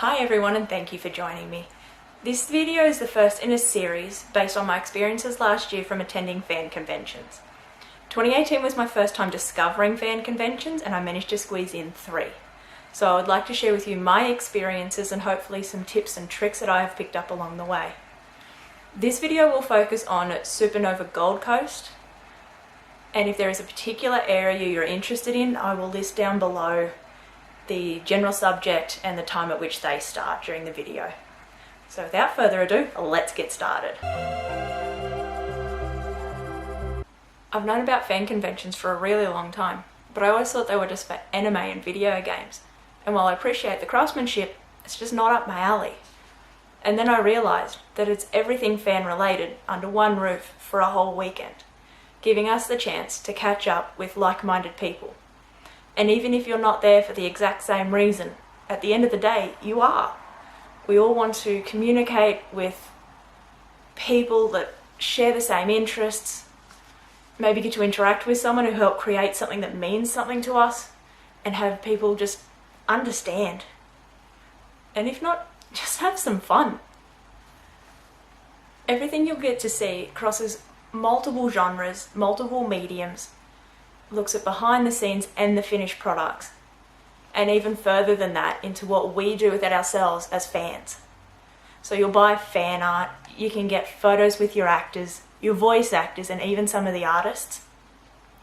Hi everyone, and thank you for joining me. This video is the first in a series based on my experiences last year from attending fan conventions. 2018 was my first time discovering fan conventions and I managed to squeeze in 3. So I would like to share with you my experiences and hopefully some tips and tricks that I have picked up along the way. This video will focus on Supanova Gold Coast, and if there is a particular area you're interested in, I will list down below the general subject and the time at which they start during the video. So without further ado, let's get started. I've known about fan conventions for a really long time, but I always thought they were just for anime and video games. And while I appreciate the craftsmanship, it's just not up my alley. And then I realised that it's everything fan related under one roof for a whole weekend, giving us the chance to catch up with like-minded people. And even if you're not there for the exact same reason, at the end of the day, you are. We all want to communicate with people that share the same interests, maybe get to interact with someone who helped create something that means something to us, and have people just understand. And if not, just have some fun. Everything you'll get to see crosses multiple genres, multiple mediums, looks at behind the scenes and the finished products, and even further than that into what we do with it ourselves as fans. So you'll buy fan art, you can get photos with your actors, your voice actors, and even some of the artists.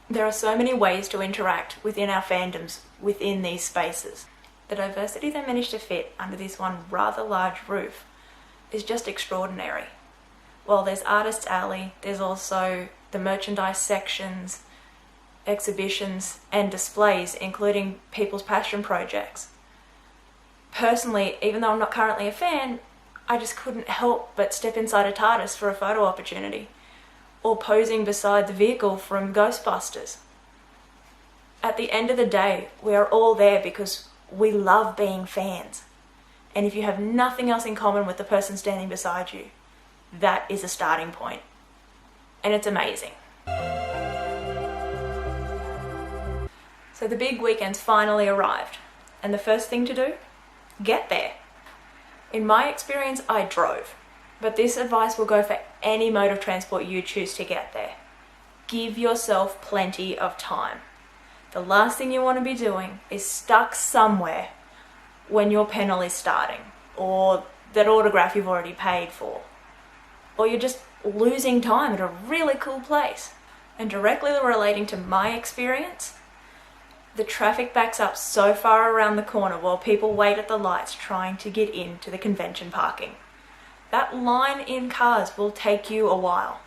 There are so many ways to interact within our fandoms within these spaces. The diversity they managed to fit under this one rather large roof is just extraordinary. While there's Artists Alley, there's also the merchandise sections, exhibitions and displays, including people's passion projects. Personally, even though I'm not currently a fan, I just couldn't help but step inside a TARDIS for a photo opportunity, or posing beside the vehicle from Ghostbusters. At the end of the day, we are all there because we love being fans. And if you have nothing else in common with the person standing beside you, that is a starting point. And it's amazing. So the big weekend's finally arrived, and the first thing to do? Get there. In my experience, I drove, but this advice will go for any mode of transport you choose to get there. Give yourself plenty of time. The last thing you want to be doing is stuck somewhere when your panel is starting, or that autograph you've already paid for, or you're just losing time at a really cool place. And directly relating to my experience, the traffic backs up so far around the corner while people wait at the lights trying to get into the convention parking. That line in cars will take you a while.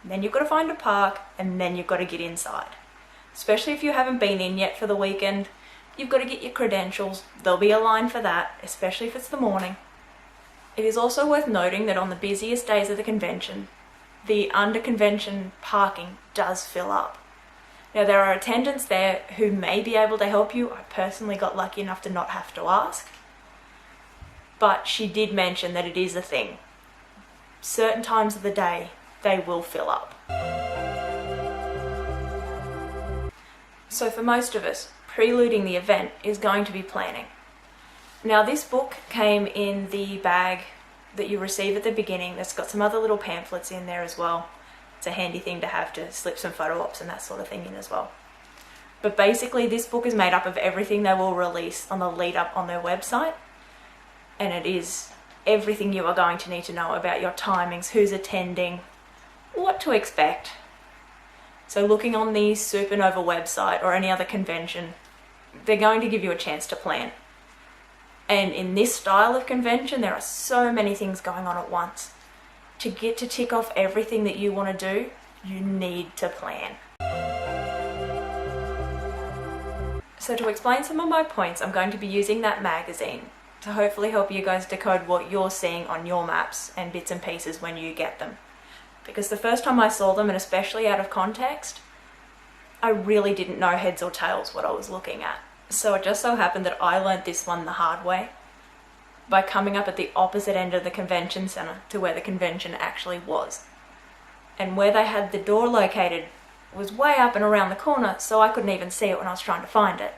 And then you've got to find a park, and then you've got to get inside. Especially if you haven't been in yet for the weekend, you've got to get your credentials. There'll be a line for that, especially if it's the morning. It is also worth noting that on the busiest days of the convention, the under-convention parking does fill up. Now, there are attendants there who may be able to help you. I personally got lucky enough to not have to ask. But she did mention that it is a thing. Certain times of the day, they will fill up. So for most of us, preluding the event is going to be planning. Now, this book came in the bag that you receive at the beginning. That's got some other little pamphlets in there as well. It's a handy thing to have to slip some photo ops and that sort of thing in as well. But basically, this book is made up of everything they will release on the lead up on their website, and it is everything you are going to need to know about your timings, who's attending, what to expect. So looking on the Supanova website or any other convention, they're going to give you a chance to plan. And in this style of convention, there are so many things going on at once. To get to tick off everything that you want to do, you need to plan. So to explain some of my points, I'm going to be using that magazine to hopefully help you guys decode what you're seeing on your maps and bits and pieces when you get them. Because the first time I saw them, and especially out of context, I really didn't know heads or tails what I was looking at. So it just so happened that I learnt this one the hard way, by coming up at the opposite end of the convention centre to where the convention actually was. And where they had the door located was way up and around the corner, so I couldn't even see it when I was trying to find it.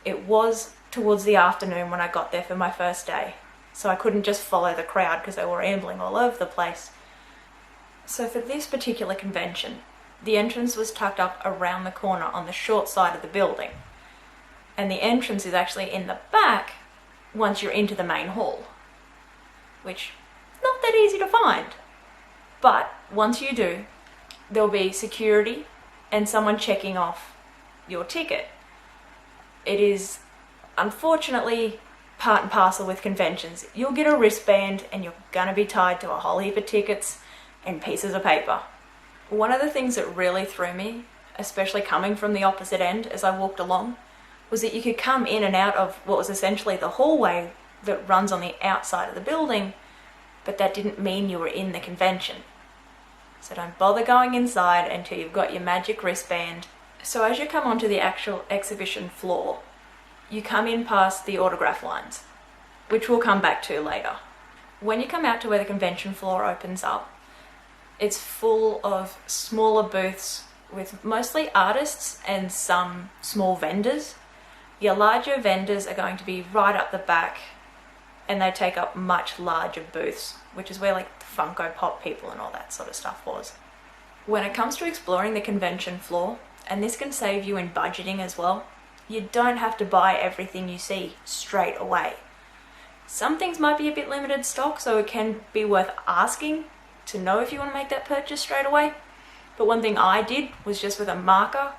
It was towards the afternoon when I got there for my first day. So I couldn't just follow the crowd because they were ambling all over the place. So for this particular convention, the entrance was tucked up around the corner on the short side of the building. And the entrance is actually in the back once you're into the main hall, which not that easy to find. But once you do, there'll be security and someone checking off your ticket. It is unfortunately part and parcel with conventions. You'll get a wristband and you're gonna be tied to a whole heap of tickets and pieces of paper. One of the things that really threw me, especially coming from the opposite end as I walked along, was that you could come in and out of what was essentially the hallway that runs on the outside of the building, but that didn't mean you were in the convention. So don't bother going inside until you've got your magic wristband. So as you come onto the actual exhibition floor, you come in past the autograph lines, which we'll come back to later. When you come out to where the convention floor opens up, it's full of smaller booths with mostly artists and some small vendors. Your larger vendors are going to be right up the back, and they take up much larger booths, which is where like the Funko Pop people and all that sort of stuff was. When it comes to exploring the convention floor, and this can save you in budgeting as well, you don't have to buy everything you see straight away. Some things might be a bit limited stock, so it can be worth asking to know if you want to make that purchase straight away. But one thing I did was just with a marker,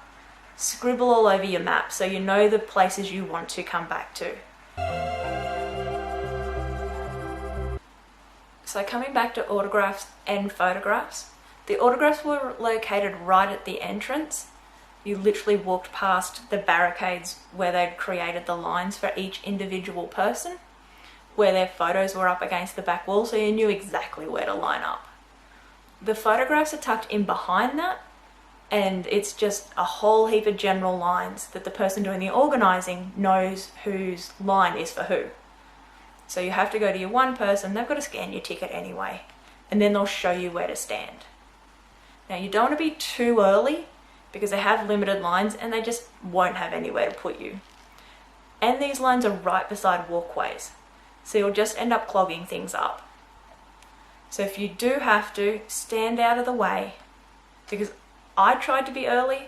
scribble all over your map so you know the places you want to come back to. So coming back to autographs and photographs, the autographs were located right at the entrance. You literally walked past the barricades where they'd created the lines for each individual person, where their photos were up against the back wall, so you knew exactly where to line up. The photographs are tucked in behind that, and it's just a whole heap of general lines that the person doing the organising knows whose line is for who. So you have to go to your one person, they've got to scan your ticket anyway, and then they'll show you where to stand. Now you don't want to be too early because they have limited lines and they just won't have anywhere to put you. And these lines are right beside walkways, so you'll just end up clogging things up. So if you do have to, stand out of the way, because I tried to be early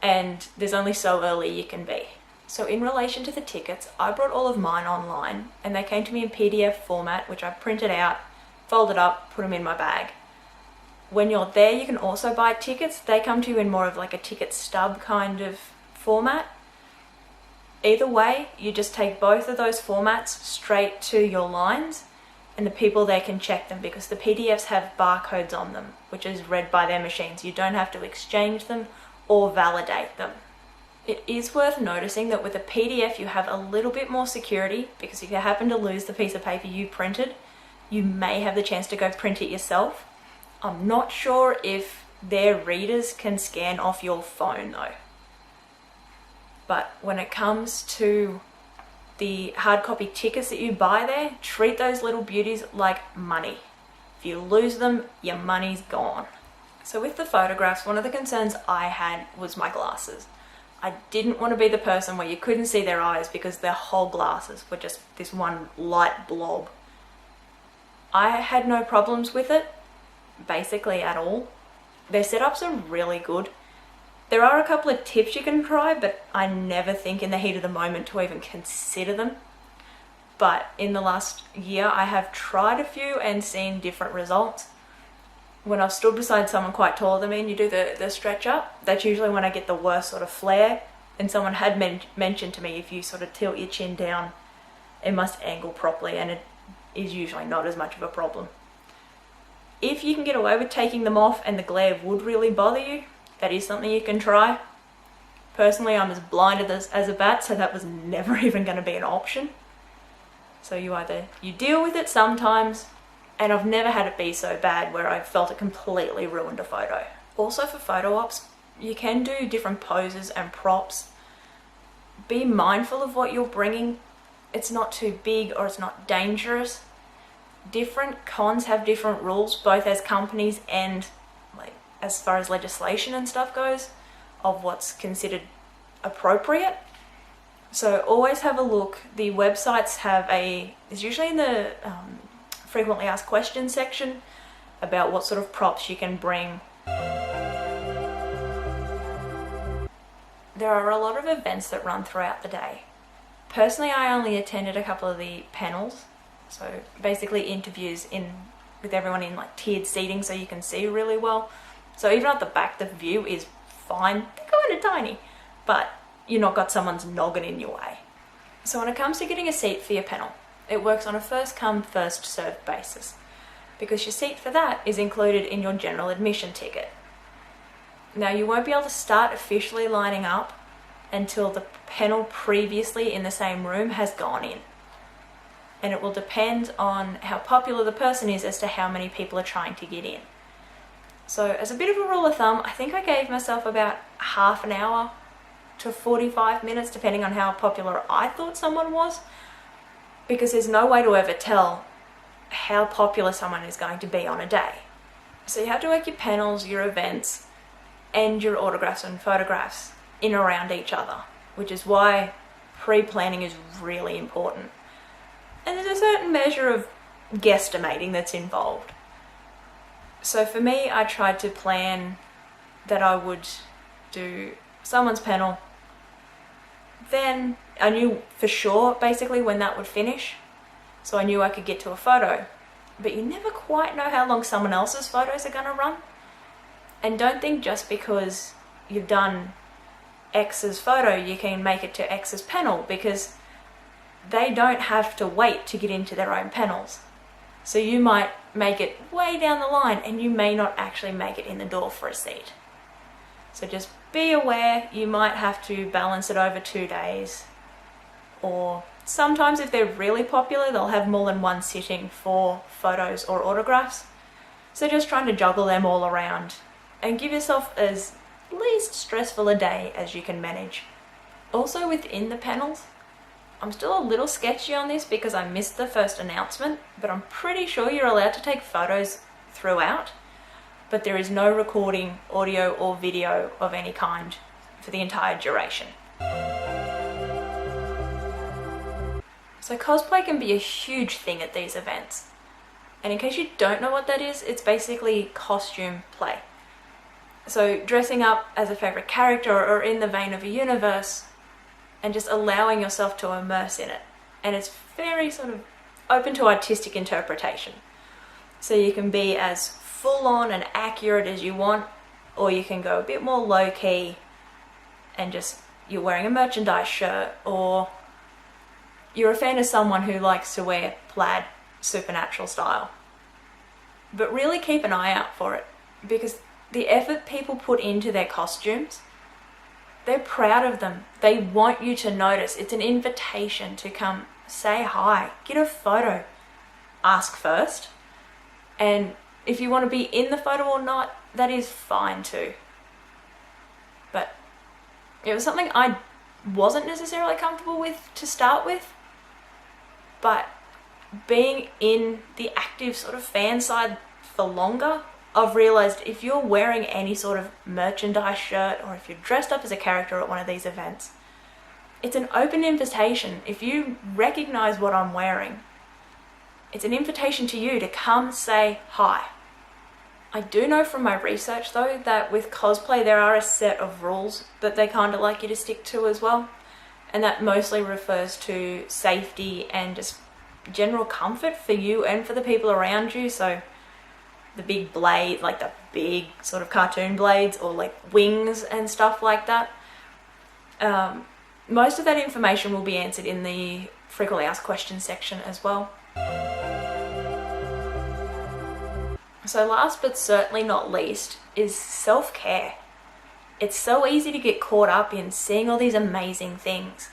and there's only so early you can be. So in relation to the tickets, I brought all of mine online and they came to me in PDF format, which I printed out, folded up, put them in my bag. When you're there, you can also buy tickets. They come to you in more of like a ticket stub kind of format. Either way, you just take both of those formats straight to your lines, and the people there can check them because the PDFs have barcodes on them, which is read by their machines. You don't have to exchange them or validate them. It is worth noticing that with a PDF you have a little bit more security, because if you happen to lose the piece of paper you printed, you may have the chance to go print it yourself. I'm not sure if their readers can scan off your phone though. But when it comes to the hard copy tickets that you buy there, treat those little beauties like money. If you lose them, your money's gone. So with the photographs, one of the concerns I had was my glasses. I didn't want to be the person where you couldn't see their eyes because their whole glasses were just this one light blob. I had no problems with it, basically at all. Their setups are really good. There are a couple of tips you can try, but I never think in the heat of the moment to even consider them. But in the last year, I have tried a few and seen different results. When I've stood beside someone quite taller than me and you do the stretch up, that's usually when I get the worst sort of flare. And someone had mentioned to me, if you sort of tilt your chin down, it must angle properly, and it is usually not as much of a problem. If you can get away with taking them off and the glare would really bother you, that is something you can try. Personally, I'm as blinded as a bat, so that was never even going to be an option. So you deal with it sometimes, and I've never had it be so bad where I felt it completely ruined a photo. Also for photo ops, you can do different poses and props. Be mindful of what you're bringing. It's not too big or it's not dangerous. Different cons have different rules, both as companies and like as far as legislation and stuff goes, of what's considered appropriate. So always have a look. The websites have it's usually in the frequently asked questions section about what sort of props you can bring. There are a lot of events that run throughout the day. Personally, I only attended a couple of the panels, so basically interviews with everyone in like tiered seating so you can see really well. So even at the back, the view is fine. They're kind of tiny, but you're not got someone's noggin in your way. So when it comes to getting a seat for your panel, it works on a first come, first served basis, because your seat for that is included in your general admission ticket. Now you won't be able to start officially lining up until the panel previously in the same room has gone in. And it will depend on how popular the person is as to how many people are trying to get in. So as a bit of a rule of thumb, I think I gave myself about half an hour to 45 minutes, depending on how popular I thought someone was, because there's no way to ever tell how popular someone is going to be on a day. So you have to work your panels, your events, and your autographs and photographs in around each other, which is why pre-planning is really important. And there's a certain measure of guesstimating that's involved. So for me, I tried to plan that I would do someone's panel, then I knew for sure basically when that would finish, so I knew I could get to a photo. But you never quite know how long someone else's photos are going to run. And don't think just because you've done X's photo you can make it to X's panel, because they don't have to wait to get into their own panels. So you might make it way down the line and you may not actually make it in the door for a seat. So just be aware, you might have to balance it over 2 days, or sometimes if they're really popular they'll have more than one sitting for photos or autographs. So just trying to juggle them all around and give yourself as least stressful a day as you can manage. Also within the panels, I'm still a little sketchy on this because I missed the first announcement, but I'm pretty sure you're allowed to take photos throughout, but there is no recording, audio or video of any kind for the entire duration. So cosplay can be a huge thing at these events. And in case you don't know what that is, it's basically costume play. So dressing up as a favourite character or in the vein of a universe and just allowing yourself to immerse in it. And it's very sort of open to artistic interpretation. So you can be as full on and accurate as you want, or you can go a bit more low key and just you're wearing a merchandise shirt, or you're a fan of someone who likes to wear plaid supernatural style. But really keep an eye out for it, because the effort people put into their costumes, they're proud of them. They want you to notice. It's an invitation to come say hi, get a photo, ask first. And if you want to be in the photo or not, that is fine too. But it was something I wasn't necessarily comfortable with to start with. But being in the active sort of fan side for longer, I've realised if you're wearing any sort of merchandise shirt or if you're dressed up as a character at one of these events, it's an open invitation. If you recognise what I'm wearing, it's an invitation to you to come say hi. I do know from my research though that with cosplay there are a set of rules that they kind of like you to stick to as well, and that mostly refers to safety and just general comfort for you and for the people around you. So the big blade, like the big sort of cartoon blades, or like wings and stuff like that. Most of that information will be answered in the frequently asked questions section as well. So last but certainly not least is self-care. It's so easy to get caught up in seeing all these amazing things.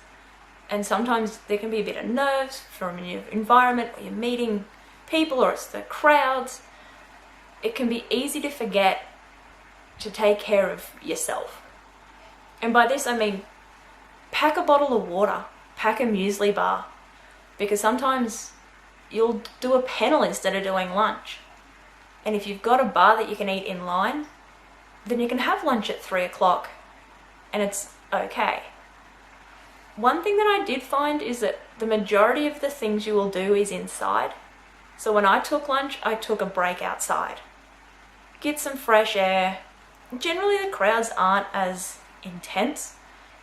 And sometimes there can be a bit of nerves from your environment, or you're meeting people, or it's the crowds. It can be easy to forget to take care of yourself. And by this I mean pack a bottle of water, pack a muesli bar, because sometimes you'll do a panel instead of doing lunch. And if you've got a bar that you can eat in line, then you can have lunch at 3 o'clock and it's okay. One thing that I did find is that the majority of the things you will do is inside. So when I took lunch, I took a break outside. Get some fresh air. Generally the crowds aren't as intense,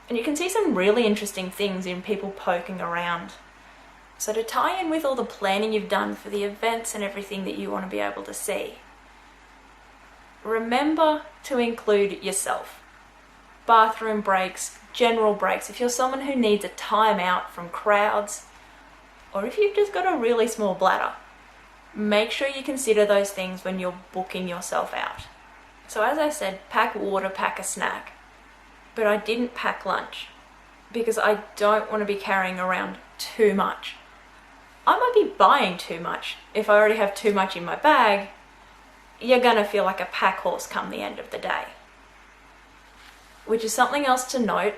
and you can see some really interesting things in people poking around. So to tie in with all the planning you've done for the events and everything that you want to be able to see, remember to include yourself. Bathroom breaks, general breaks. If you're someone who needs a time out from crowds, or if you've just got a really small bladder, make sure you consider those things when you're booking yourself out. So as I said, pack water, pack a snack. But I didn't pack lunch because I don't want to be carrying around too much. I might be buying too much. If I already have too much in my bag, you're gonna feel like a pack horse come the end of the day. Which is something else to note.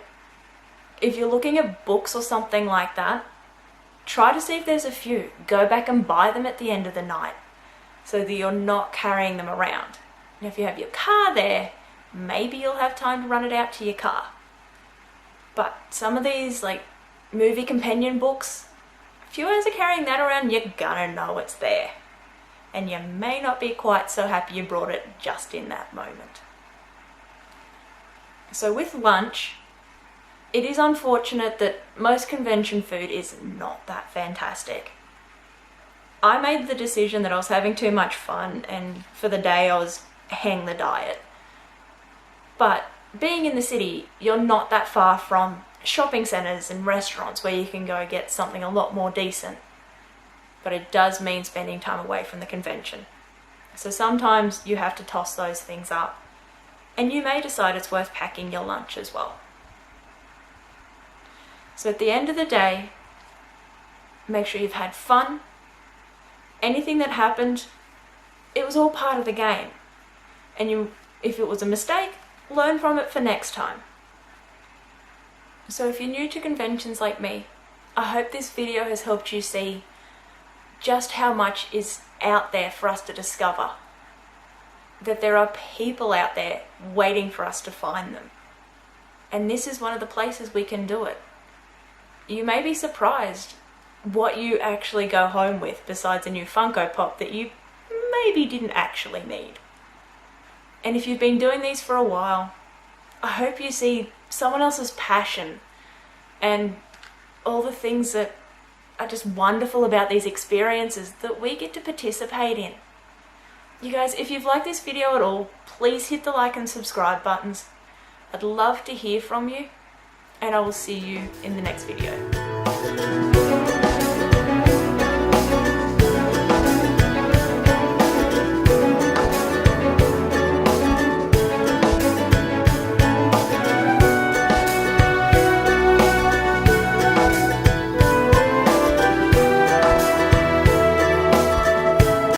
If you're looking at books or something like that, try to see if there's a few. Go back and buy them at the end of the night so that you're not carrying them around. And if you have your car there, maybe you'll have time to run it out to your car. But some of these like movie companion books, if you guys are carrying that around, you're gonna know it's there. And you may not be quite so happy you brought it just in that moment. So with lunch, it is unfortunate that most convention food is not that fantastic. I made the decision that I was having too much fun, and for the day I was hang the diet. But being in the city, you're not that far from shopping centres and restaurants where you can go get something a lot more decent. But it does mean spending time away from the convention. So sometimes you have to toss those things up, and you may decide it's worth packing your lunch as well. So at the end of the day, make sure you've had fun. Anything that happened, it was all part of the game. And if it was a mistake, learn from it for next time. So if you're new to conventions like me, I hope this video has helped you see just how much is out there for us to discover. That there are people out there waiting for us to find them. And this is one of the places we can do it. You may be surprised what you actually go home with besides a new Funko Pop that you maybe didn't actually need. And if you've been doing these for a while, I hope you see someone else's passion and all the things that are just wonderful about these experiences that we get to participate in. You guys, if you've liked this video at all, please hit the like and subscribe buttons. I'd love to hear from you, and I will see you in the next video.